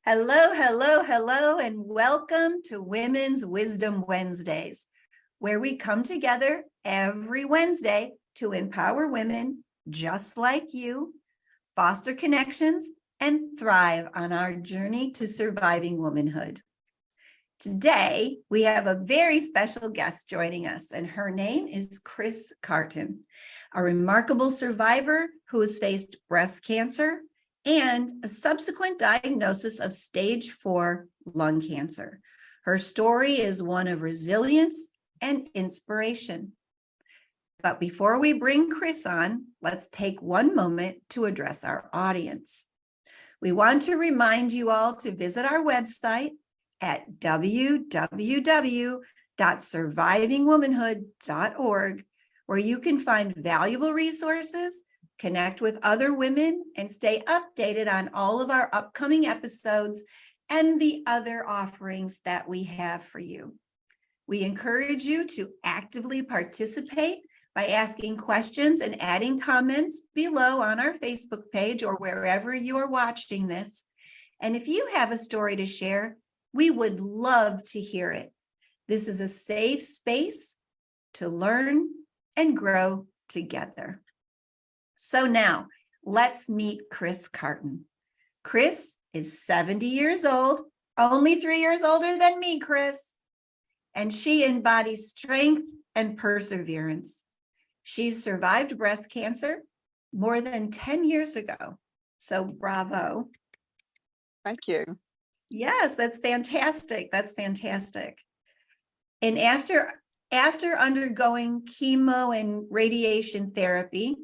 Hello, hello, hello, and welcome to Women's Wisdom Wednesdays, where we come together every Wednesday to empower women just like you, foster connections, and thrive on our journey to surviving womanhood. Today, we have a very special guest joining us, and her name is Cartin, a remarkable survivor who has faced breast cancer and a subsequent diagnosis of stage 4 lung cancer. Her story is one of resilience and inspiration. But before we bring Chris on, let's take one moment to address our audience. We want to remind you all to visit our website at www.survivingwomanhood.org, where you can find valuable resources, connect with other women, and stay updated on all of our upcoming episodes and the other offerings that we have for you. We encourage you to actively participate by asking questions and adding comments below on our Facebook page or wherever you're watching this. And if you have a story to share, we would love to hear it. This is a safe space to learn and grow together. So now let's meet Chris Cartin. Chris is 70 years old, only 3 years older than me, Chris. And she embodies strength and perseverance. She survived breast cancer more than 10 years ago. So bravo. Thank you. Yes, that's fantastic. That's fantastic. And after undergoing chemo and radiation therapy,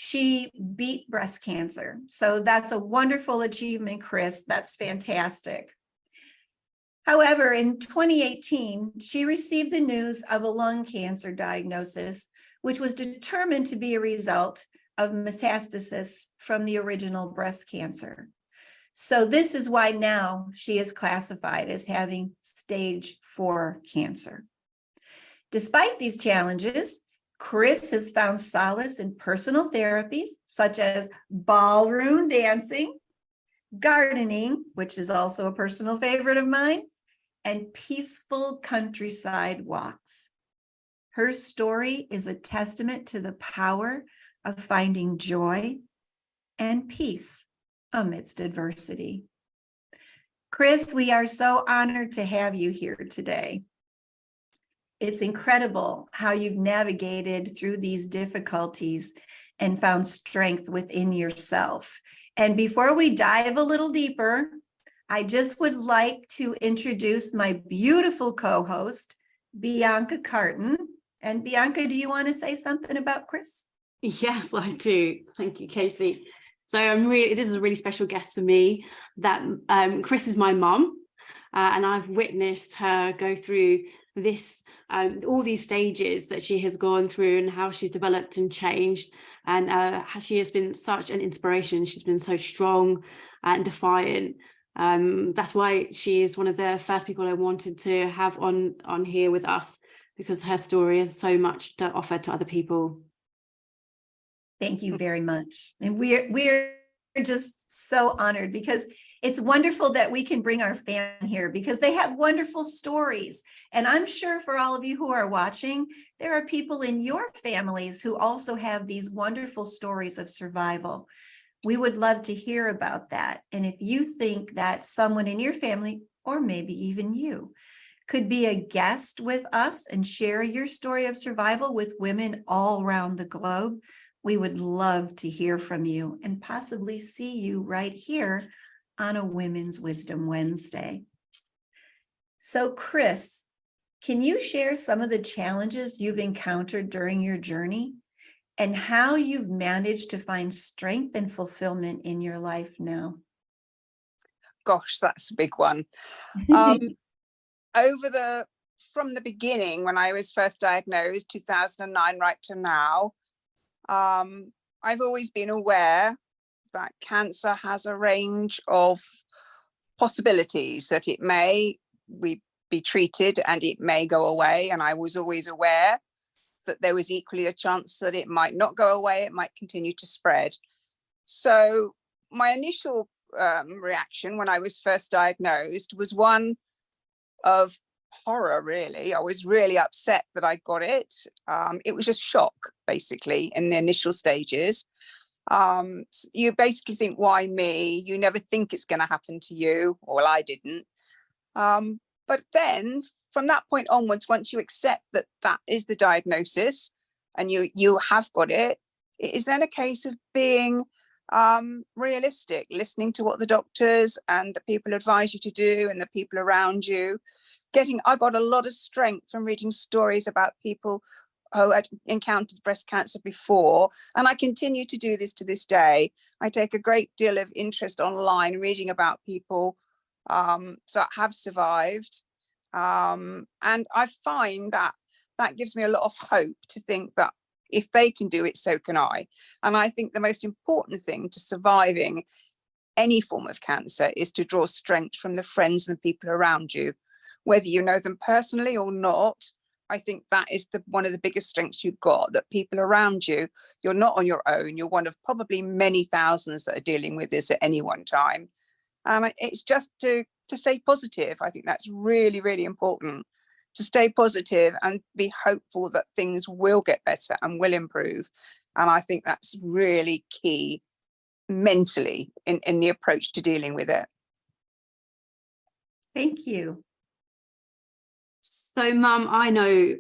she beat breast cancer. So that's a wonderful achievement, Chris. That's fantastic. However, in 2018, she received the news of a lung cancer diagnosis, which was determined to be a result of metastasis from the original breast cancer. So this is why now she is classified as having stage 4 cancer. Despite these challenges, Chris has found solace in personal therapies such as ballroom dancing, gardening, which is also a personal favorite of mine, and peaceful countryside walks. Her story is a testament to the power of finding joy and peace amidst adversity. Chris, we are so honored to have you here today. It's incredible how you've navigated through these difficulties and found strength within yourself. And before we dive a little deeper, I just would like to introduce my beautiful co-host, Bianca Cartin. And Bianca, do you want to say something about Chris? Yes, I do. Thank you, Kasey. So this is a really special guest for me. That Chris is my mum, and I've witnessed her go through this, all these stages that she has gone through and how she's developed and changed. And how she has been such an inspiration. She's been so strong and defiant. That's why she is one of the first people I wanted to have on here with us, because her story has so much to offer to other people. Thank you very much. And we're just so honored, because it's wonderful that we can bring our family here because they have wonderful stories. And I'm sure for all of you who are watching, there are people in your families who also have these wonderful stories of survival. We would love to hear about that. And if you think that someone in your family, or maybe even you, could be a guest with us and share your story of survival with women all around the globe, we would love to hear from you and possibly see you right here on a Women's Wisdom Wednesday. So Chris, can you share some of the challenges you've encountered during your journey and how you've managed to find strength and fulfillment in your life now? Gosh, that's a big one. From the beginning, when I was first diagnosed, 2009 right to now, I've always been aware that cancer has a range of possibilities, that it may be treated and it may go away. And I was always aware that there was equally a chance that it might not go away, it might continue to spread. So my initial reaction when I was first diagnosed was one of horror, really. I was really upset that I got it. It was just shock, basically, in the initial stages. You basically think, why me? You never think it's going to happen to you. Well, I didn't. But then from that point onwards, once you accept that that is the diagnosis and you have got it, it is then a case of being realistic, listening to what the doctors and the people advise you to do and the people around you. I got a lot of strength from reading stories about people who had encountered breast cancer before, and I continue to do this to this day. I take a great deal of interest online reading about people that have survived, and I find that that gives me a lot of hope to think that if they can do it, so can I. And I think the most important thing to surviving any form of cancer is to draw strength from the friends and people around you, whether you know them personally or not. I think that is one of the biggest strengths you've got, that people around you, you're not on your own. You're one of probably many thousands that are dealing with this at any one time. And it's just to stay positive. I think that's really, really important, to stay positive and be hopeful that things will get better and will improve. And I think that's really key mentally in the approach to dealing with it. Thank you. So, Mum, I know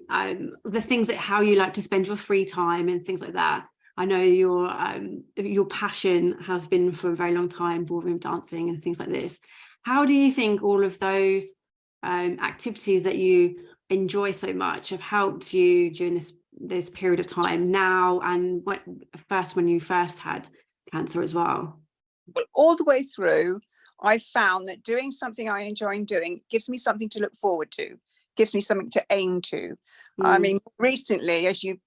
the things that how you like to spend your free time and things like that. I know your passion has been for a very long time, ballroom dancing and things like this. How do you think all of those activities that you enjoy so much have helped you during this period of time now, and when you first had cancer as well? Well, all the way through, I found that doing something I enjoy doing gives me something to look forward to, gives me something to aim to. I mean, recently, as you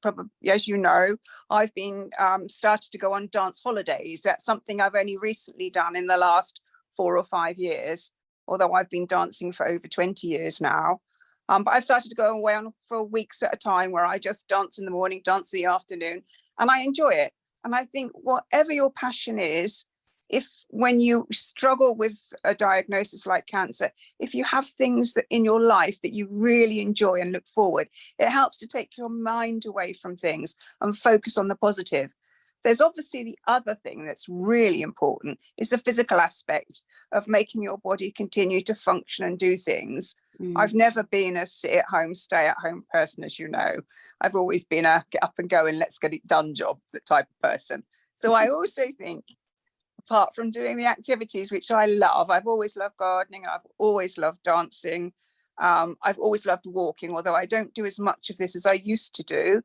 know, I've been started to go on dance holidays. That's something I've only recently done in the last 4 or 5 years, although I've been dancing for over 20 years now. But I've started to go away on for weeks at a time where I just dance in the morning, dance in the afternoon, and I enjoy it. And I think whatever your passion is, when you struggle with a diagnosis like cancer, if you have things that in your life that you really enjoy and look forward, it helps to take your mind away from things and focus on the positive. There's obviously the other thing that's really important is the physical aspect of making your body continue to function and do things. I've never been a sit-at-home, stay-at-home person, as you know. I've always been a get up and go and let's get it done job, that type of person. So I also think, apart from doing the activities which I love, I've always loved gardening, I've always loved dancing, I've always loved walking, although I don't do as much of this as I used to do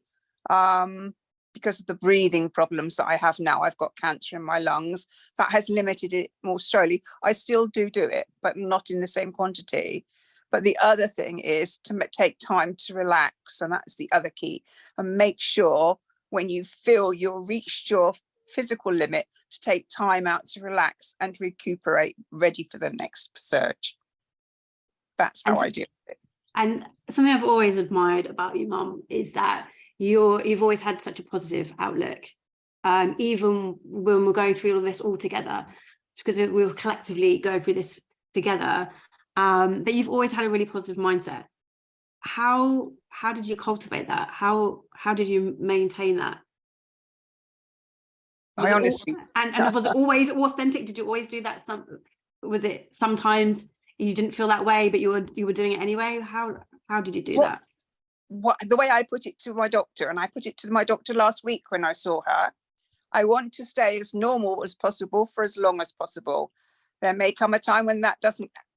because of the breathing problems that I have now. I've got cancer in my lungs. That has limited it more slowly. I still do it, but not in the same quantity. But the other thing is to take time to relax, and that's the other key. And make sure when you feel you've reached your physical limit, to take time out to relax and recuperate, ready for the next surge. That's how I do it. And something I've always admired about you, Mum, is that you've always had such a positive outlook, even when we're going through all this all together. It's because we'll collectively go through this together, but you've always had a really positive mindset. How did you cultivate that? How did you maintain that? I honestly, and was it always authentic? Did you always do that? Was it sometimes you didn't feel that way, but you were doing it anyway? How did you do that? The way I put it to my doctor, and I put it to my doctor last week when I saw her, I want to stay as normal as possible for as long as possible. There may come a time when that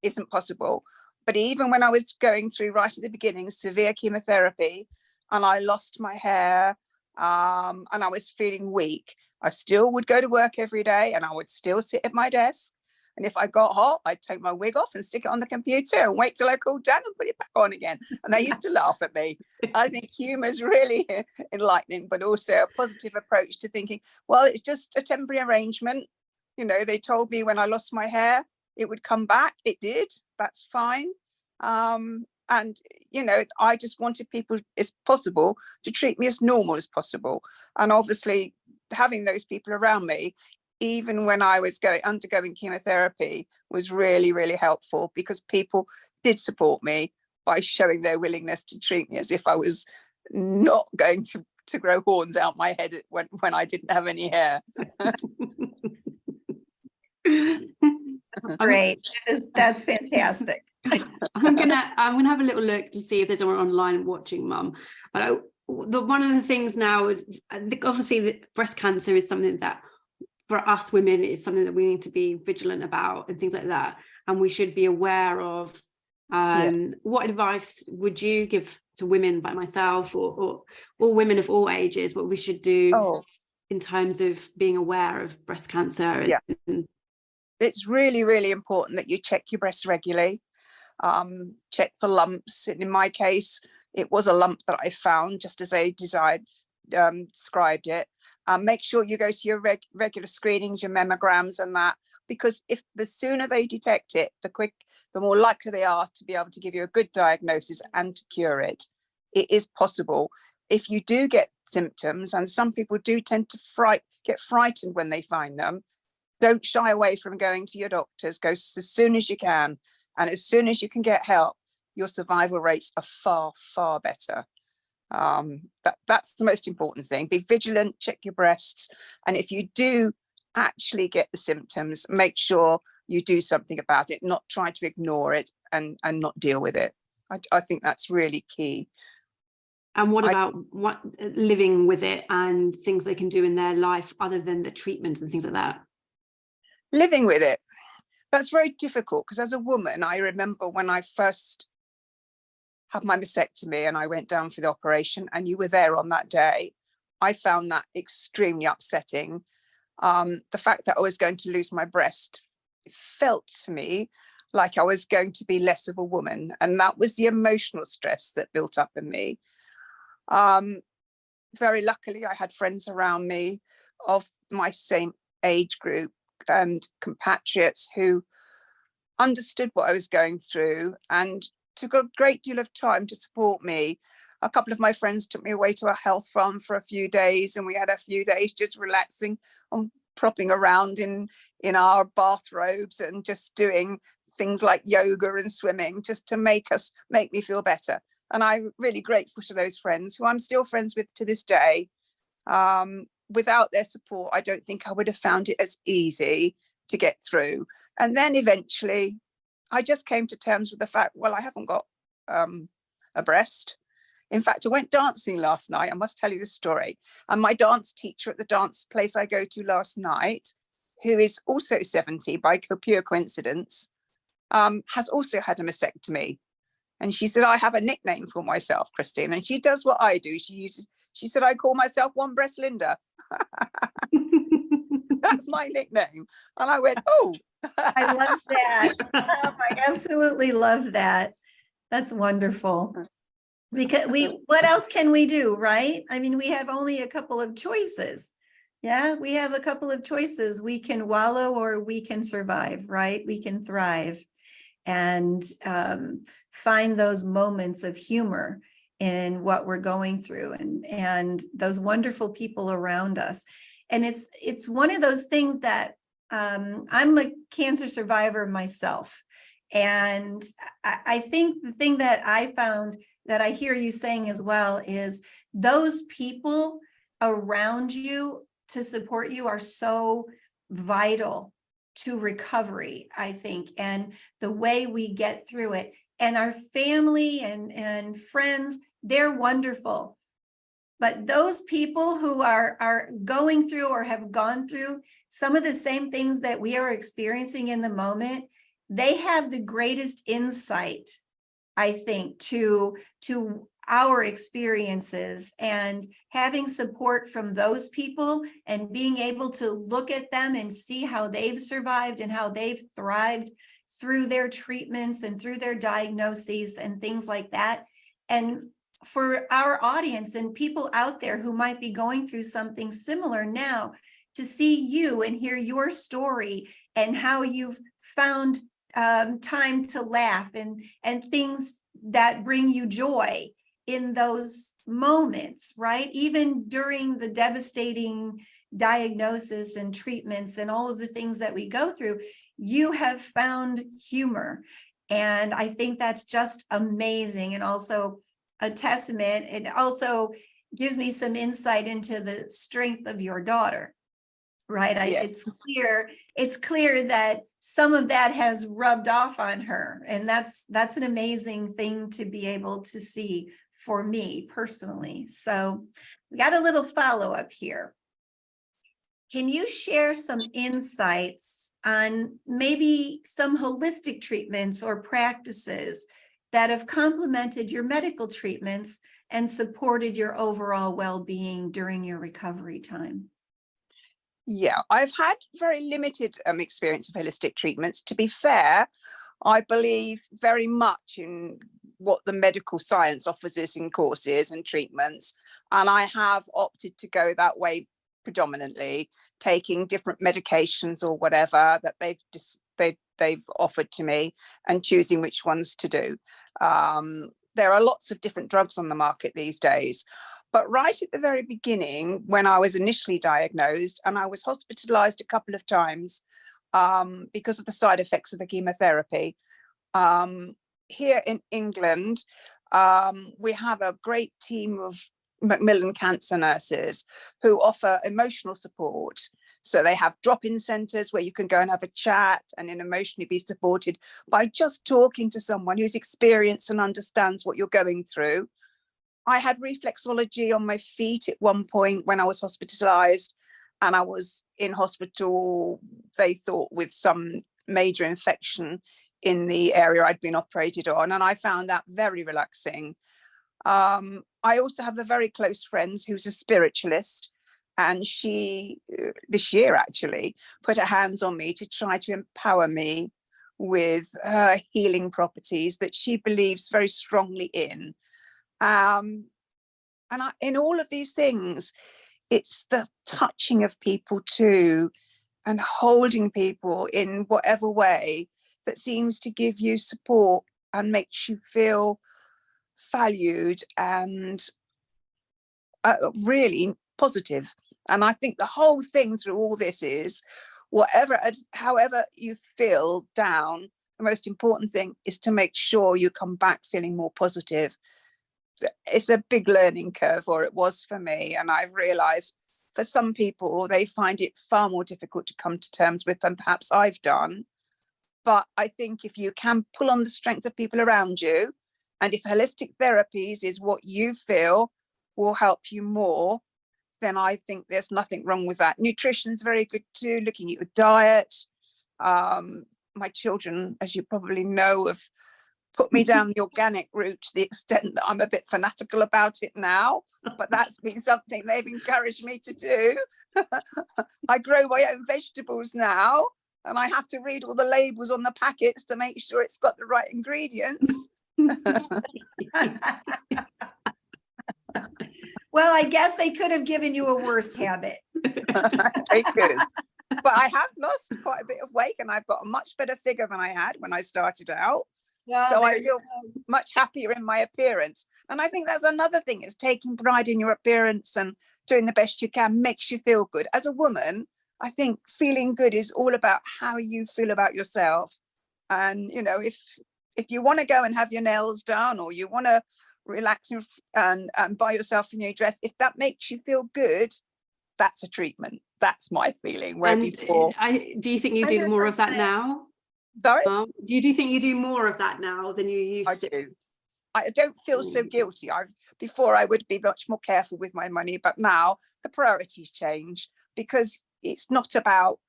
isn't possible. But even when I was going through right at the beginning severe chemotherapy, and I lost my hair, and I was feeling weak, I still would go to work every day, and I would still sit at my desk. And if I got hot, I'd take my wig off and stick it on the computer and wait till I cooled down and put it back on again. And they used to laugh at me. I think humor is really enlightening, but also a positive approach to thinking, well, it's just a temporary arrangement. You know, they told me when I lost my hair, it would come back. It did. That's fine. And, you know, I just wanted people, as possible, to treat me as normal as possible. And obviously, having those people around me, even when I was undergoing chemotherapy, was really, really helpful, because people did support me by showing their willingness to treat me as if I was not going to grow horns out my head when I didn't have any hair. Great. That's fantastic. I'm gonna have a little look to see if there's someone online watching, Mum. But one of the things now is, obviously, the breast cancer is something that for us women is something that we need to be vigilant about and things like that, and we should be aware of. What advice would you give to women like myself, or women of all ages, what we should do in terms of being aware of breast cancer? It's really, really important that you check your breasts regularly. Check for lumps. And in my case, it was a lump that I found, just as they described it. Make sure you go to your regular screenings, your mammograms and that, because if the sooner they detect it, the more likely they are to be able to give you a good diagnosis and to cure it. It is possible. If you do get symptoms, and some people do tend to get frightened when they find them, don't shy away from going to your doctors. Go as soon as you can. And as soon as you can get help, your survival rates are far, far better. That's the most important thing. Be vigilant, check your breasts. And if you do actually get the symptoms, make sure you do something about it, not try to ignore it and not deal with it. I think that's really key. And what about living with it and things they can do in their life other than the treatments and things like that? Living with it, that's very difficult, because as a woman, I remember when I first had my mastectomy and I went down for the operation, and you were there on that day, I found that extremely upsetting. The fact that I was going to lose my breast, it felt to me like I was going to be less of a woman, and that was the emotional stress that built up in me. Very luckily, I had friends around me of my same age group and compatriots who understood what I was going through and took a great deal of time to support me. A couple of my friends took me away to a health farm for a few days, and we had a few days just relaxing and propping around in our bathrobes and just doing things like yoga and swimming, just to make me feel better. And I'm really grateful to those friends who I'm still friends with to this day. Without their support, I don't think I would have found it as easy to get through. And then eventually I just came to terms with the fact, well, I haven't got a breast. In fact, I went dancing last night. I must tell you the story. And my dance teacher at the dance place I go to last night, who is also 70 by pure coincidence, has also had a mastectomy. And she said, I have a nickname for myself, Christine. And she does what I do. She said, I call myself One Breast Linda. That's my nickname. And I went, oh. I love that. Oh, I absolutely love that. That's wonderful. Because what else can we do, right? I mean, we have only a couple of choices. Yeah, we have a couple of choices. We can wallow or we can survive, right? We can thrive and find those moments of humor in what we're going through and those wonderful people around us. And it's one of those things that I'm a cancer survivor myself. And I think the thing that I found that I hear you saying as well is those people around you to support you are so vital to recovery, I think, and the way we get through it. And our family and friends, they're wonderful. But those people who are going through or have gone through some of the same things that we are experiencing in the moment, they have the greatest insight, I think, to our experiences, and having support from those people and being able to look at them and see how they've survived and how they've thrived through their treatments and through their diagnoses and things like that. And for our audience and people out there who might be going through something similar now, to see you and hear your story and how you've found time to laugh and things that bring you joy in those moments, right? Even during the devastating diagnosis and treatments and all of the things that we go through, you have found humor. And I think that's just amazing, and also a testament. It also gives me some insight into the strength of your daughter, right? Yes. It's clear that some of that has rubbed off on her, and that's an amazing thing to be able to see for me personally. So we got a little follow-up here. Can you share some insights on maybe some holistic treatments or practices that have complemented your medical treatments and supported your overall well-being during your recovery time? Yeah, I've had very limited experience of holistic treatments. To be fair, I believe very much in what the medical science offers us in courses and treatments, and I have opted to go that way predominantly, taking different medications or whatever that they've offered to me and choosing which ones to do. There are lots of different drugs on the market these days. But right at the very beginning, when I was initially diagnosed, and I was hospitalized a couple of times because of the side effects of the chemotherapy, here in England, we have a great team of Macmillan cancer nurses who offer emotional support. So they have drop-in centres where you can go and have a chat and then emotionally be supported by just talking to someone who's experienced and understands what you're going through. I had reflexology on my feet at one point when I was hospitalized, and I was in hospital, they thought, with some major infection in the area I'd been operated on, and I found that very relaxing. I also have a very close friend who's a spiritualist, and she, this year actually, put her hands on me to try to empower me with her healing properties that she believes very strongly in. In all of these things, it's the touching of people too, and holding people in whatever way that seems to give you support and makes you feel valued and really positive. And I think the whole thing through all this is, however you feel down, the most important thing is to make sure you come back feeling more positive. It's a big learning curve, or it was for me, and I've realized for some people they find it far more difficult to come to terms with than perhaps I've done. But I think if you can pull on the strength of people around you, and if holistic therapies is what you feel will help you more, then I think there's nothing wrong with that. Nutrition's very good too, looking at your diet. My children, as you probably know, have put me down the organic route to the extent that I'm a bit fanatical about it now, but that's been something they've encouraged me to do. I grow my own vegetables now, and I have to read all the labels on the packets to make sure it's got the right ingredients. Well, I guess they could have given you a worse habit. They could. But I have lost quite a bit of weight, and I've got a much better figure than I had when I started out. Well, so I feel much happier in my appearance. And I think that's another thing, is taking pride in your appearance and doing the best you can makes you feel good. As a woman, I think feeling good is all about how you feel about yourself. And, you know, if you want to go and have your nails done, or you want to relax and buy yourself a new dress, if that makes you feel good, that's a treatment. That's my feeling. Where before, do you think you do more of that now? Sorry? Do you think you do more of that now than you used to? I do. I don't feel so guilty. Before I would be much more careful with my money, but now the priorities change, because it's not about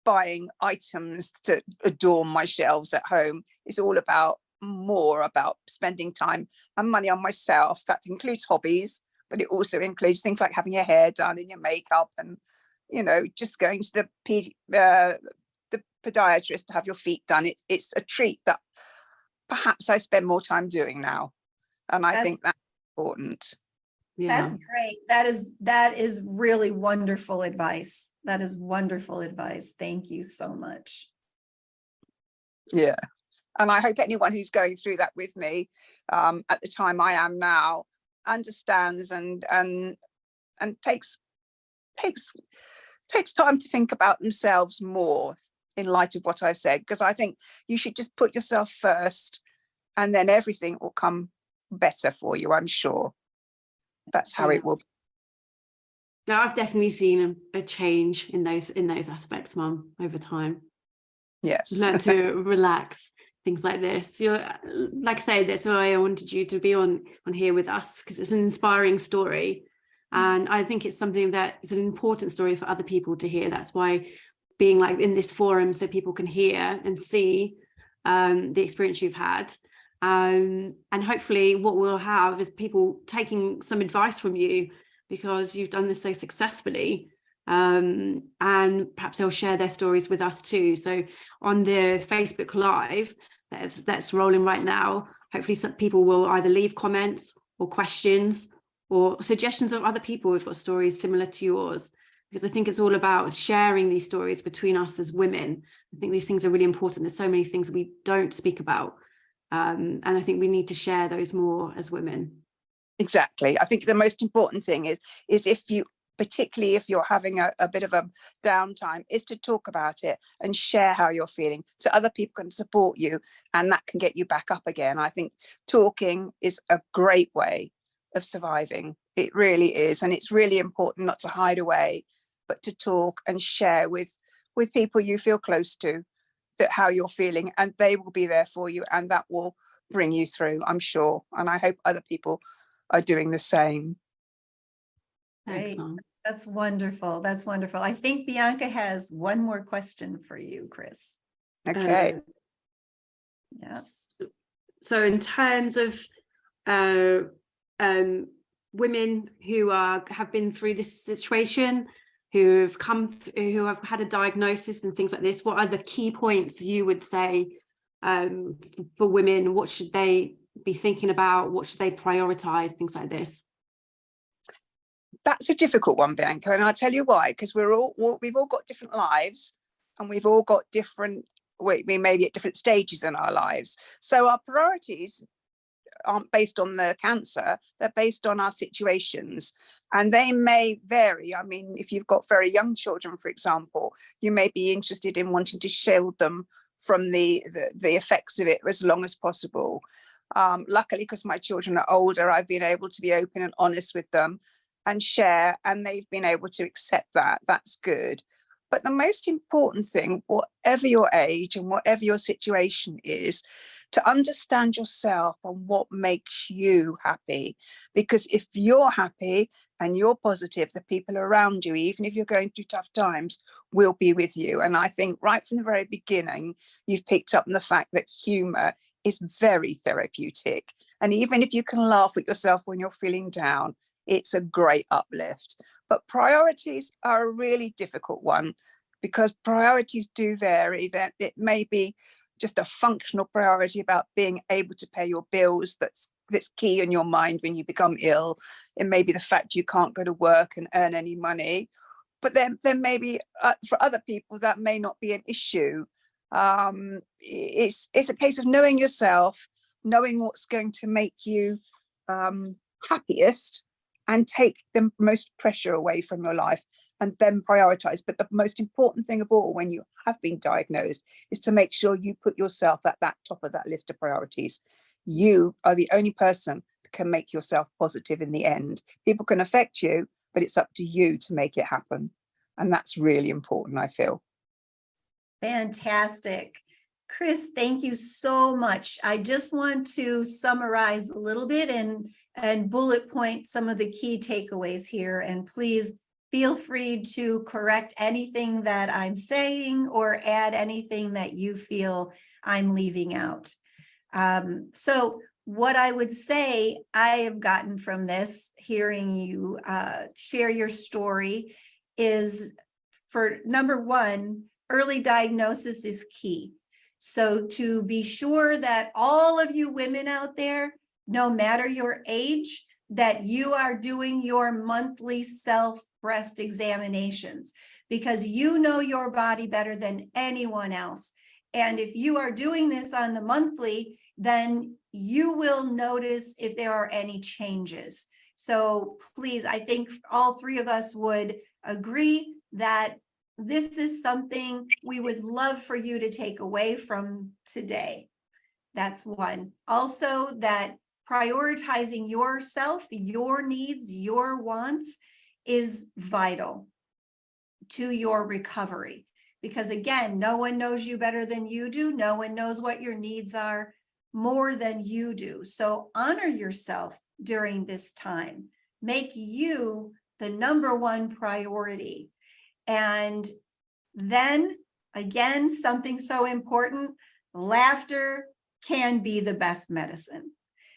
buying items to adorn my shelves at home. It's all more about spending time and money on myself. That includes hobbies, but it also includes things like having your hair done and your makeup, and, you know, just going to the podiatrist to have your feet done. It's a treat that perhaps I spend more time doing now, and I think that's important. Yeah. That's great. That is really wonderful advice. That is wonderful advice. Thank you so much. Yeah, and I hope anyone who's going through that with me at the time I am now, understands and takes time to think about themselves more in light of what I've said, because I think you should just put yourself first and then everything will come better for you. I'm sure that's how it will be. Now, I've definitely seen a change in those aspects, Mum, over time. Yes. Learn to relax, things like this. You're, like I say, that's why I wanted you to be on here with us, because it's an inspiring story. And I think it's something that is an important story for other people to hear. That's why being like in this forum, so people can hear and see the experience you've had. And hopefully what we'll have is people taking some advice from you, because you've done this so successfully. And perhaps they'll share their stories with us too. So on the Facebook Live that's rolling right now, hopefully some people will either leave comments or questions or suggestions of other people who've got stories similar to yours, because I think it's all about sharing these stories between us as women. I think these things are really important. There's so many things we don't speak about. And I think we need to share those more as women. Exactly. I think the most important thing is if you, particularly if you're having a bit of a downtime, is to talk about it and share how you're feeling so other people can support you, and that can get you back up again. I think talking is a great way of surviving. It really is. And it's really important not to hide away, but to talk and share with people you feel close to, that how you're feeling, and they will be there for you, and that will bring you through, I'm sure. And I hope other people are doing the same. Thanks, Right. Mum. That's wonderful. That's wonderful. I think Bianca has one more question for you, Chris. Okay. Yes. So in terms of women who have been through this situation, who have had a diagnosis and things like this, what are the key points you would say for women? What should they be thinking about? What should they prioritize? Things like this. That's a difficult one, Bianca, and I'll tell you why. Because we've all got different lives, and we've all got different. We may be at different stages in our lives, so our priorities aren't based on the cancer, they're based on our situations, and they may vary. I mean, if you've got very young children, for example, you may be interested in wanting to shield them from the effects of it as long as possible. Luckily, because my children are older, I've been able to be open and honest with them and share, and they've been able to accept that. That's good. But the most important thing, whatever your age and whatever your situation is, to understand yourself and what makes you happy. Because if you're happy and you're positive, the people around you, even if you're going through tough times, will be with you. And I think right from the very beginning, you've picked up on the fact that humor is very therapeutic. And even if you can laugh at yourself when you're feeling down, it's a great uplift. But priorities are a really difficult one, because priorities do vary. That it may be just a functional priority about being able to pay your bills that's key in your mind when you become ill. It may be the fact you can't go to work and earn any money. But then maybe for other people that may not be an issue. It's a case of knowing yourself, knowing what's going to make you happiest, and take the most pressure away from your life, and then prioritize. But the most important thing of all, when you have been diagnosed, is to make sure you put yourself at that top of that list of priorities. You are the only person that can make yourself positive in the end. People can affect you, but it's up to you to make it happen. And that's really important, I feel. Fantastic. Chris, thank you so much. I just want to summarize a little bit and bullet point some of the key takeaways here. And please feel free to correct anything that I'm saying or add anything that you feel I'm leaving out. So what I would say I have gotten from this, hearing you share your story, is, for number one, early diagnosis is key. So to be sure that all of you women out there, no matter your age, that you are doing your monthly self breast examinations, because you know your body better than anyone else. And if you are doing this on the monthly, then you will notice if there are any changes. So please, I think all three of us would agree that this is something we would love for you to take away from today. That's one. Also, that prioritizing yourself, your needs, your wants is vital to your recovery. Because again, no one knows you better than you do. No one knows what your needs are more than you do. So honor yourself during this time. Make you the number one priority. And then again, something so important, laughter can be the best medicine.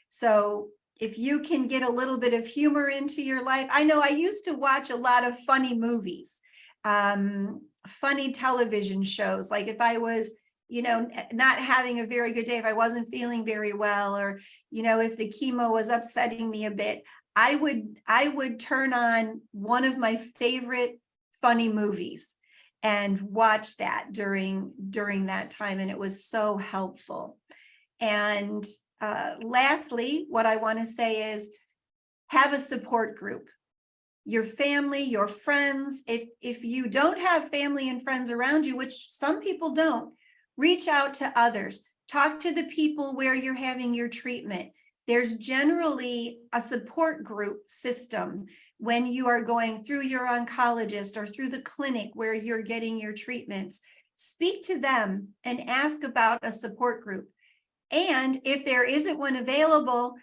So if you can get a little bit of humor into your life, I know I used to watch a lot of funny movies, funny television shows. Like if I was, not having a very good day, if I wasn't feeling very well, or, if the chemo was upsetting me a bit, I would turn on one of my favorite funny movies and watch that during that time. And it was so helpful. And lastly, what I want to say is have a support group. Your family, your friends. If you don't have family and friends around you, which some people don't, reach out to others. Talk to the people where you're having your treatment. There's generally a support group system when you are going through your oncologist or through the clinic where you're getting your treatments. Speak to them and ask about a support group. And if there isn't one available,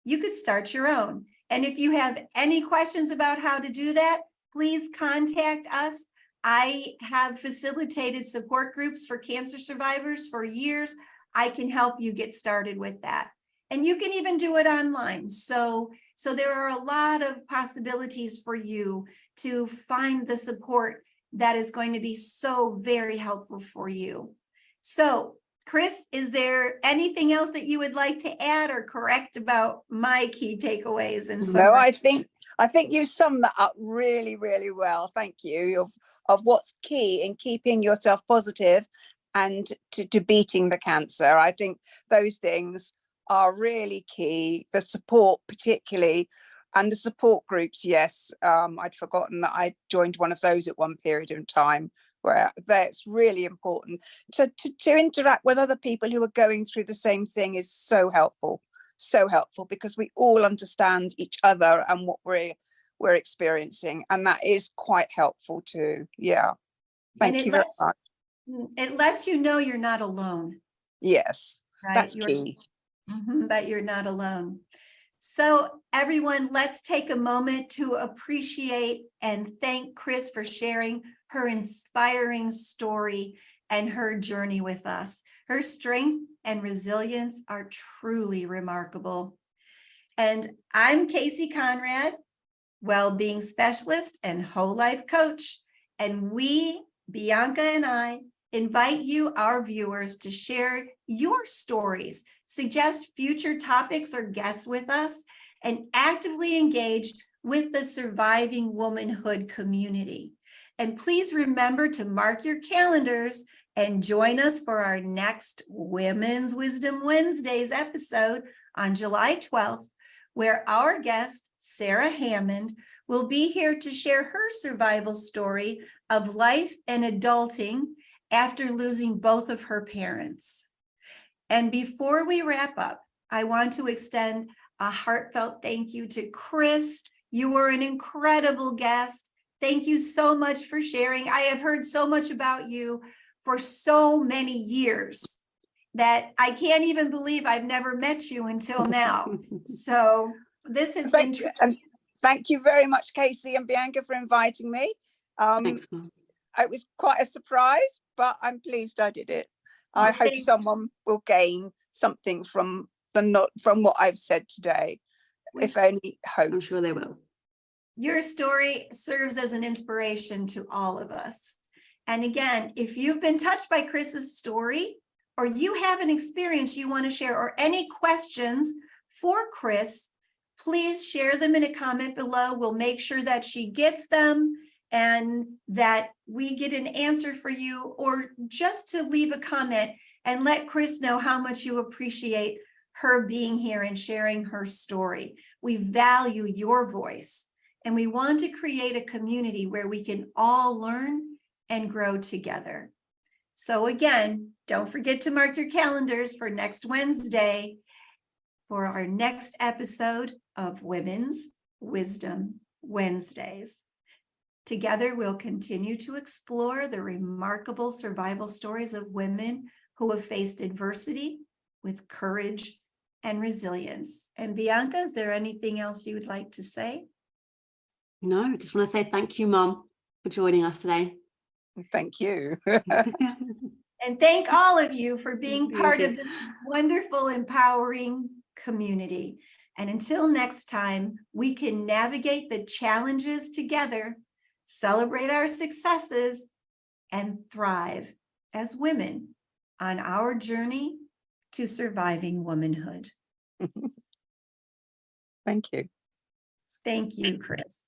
you could start your own. And if you have any questions about how to do that, please contact us. I have facilitated support groups for cancer survivors for years. I can help you get started with that. And you can even do it online. So there are a lot of possibilities for you to find the support that is going to be so very helpful for you. So Chris, is there anything else that you would like to add or correct about my key takeaways? No, I think you summed that up really, really well. Thank you. Of what's key in keeping yourself positive and to beating the cancer. I think those things are really key. The support particularly, and the support groups. Yes, I'd forgotten that I joined one of those at one period in time, where that's really important. To interact with other people who are going through the same thing is so helpful because we all understand each other and what we're experiencing, and that is quite helpful too. Yeah, thank you very much. It lets you know you're not alone. Yes, right? That's key. That you're not alone. So everyone, let's take a moment to appreciate and thank Chris for sharing her inspiring story and her journey with us. Her strength and resilience are truly remarkable. And I'm Kasey Conrad, well-being specialist and whole life coach. And we, Bianca and I, invite you, our viewers, to share your stories, suggest future topics or guests with us, and actively engage with the Surviving Womanhood community. And please remember to mark your calendars and join us for our next Women's Wisdom Wednesdays episode on July 12th, where our guest, Sarah Hammond, will be here to share her survival story of life and adulting after losing both of her parents. And before we wrap up, I want to extend a heartfelt thank you to Chris. You were an incredible guest. Thank you so much for sharing. I have heard so much about you for so many years that I can't even believe I've never met you until now. So this has been true. And thank you very much, Kasey and Bianca, for inviting me. Thanks, Mom. It was quite a surprise, but I'm pleased I did it. I hope someone will gain something from what I've said today, if only hope. I'm sure they will. Your story serves as an inspiration to all of us. And again, if you've been touched by Chris's story, or you have an experience you want to share, or any questions for Chris, please share them in a comment below. We'll make sure that she gets them and that we get an answer for you, or just to leave a comment and let Chris know how much you appreciate her being here and sharing her story. We value your voice, and we want to create a community where we can all learn and grow together. So again, don't forget to mark your calendars for next Wednesday for our next episode of Women's Wisdom Wednesdays. Together, we'll continue to explore the remarkable survival stories of women who have faced adversity with courage and resilience. And Bianca, is there anything else you would like to say? No, I just want to say thank you, Mum, for joining us today. Thank you. And thank all of you for being Thank part you. of this wonderful, empowering community. And until next time, we can navigate the challenges together, celebrate our successes, and thrive as women on our journey to surviving womanhood. Thank you. Thank you, Chris.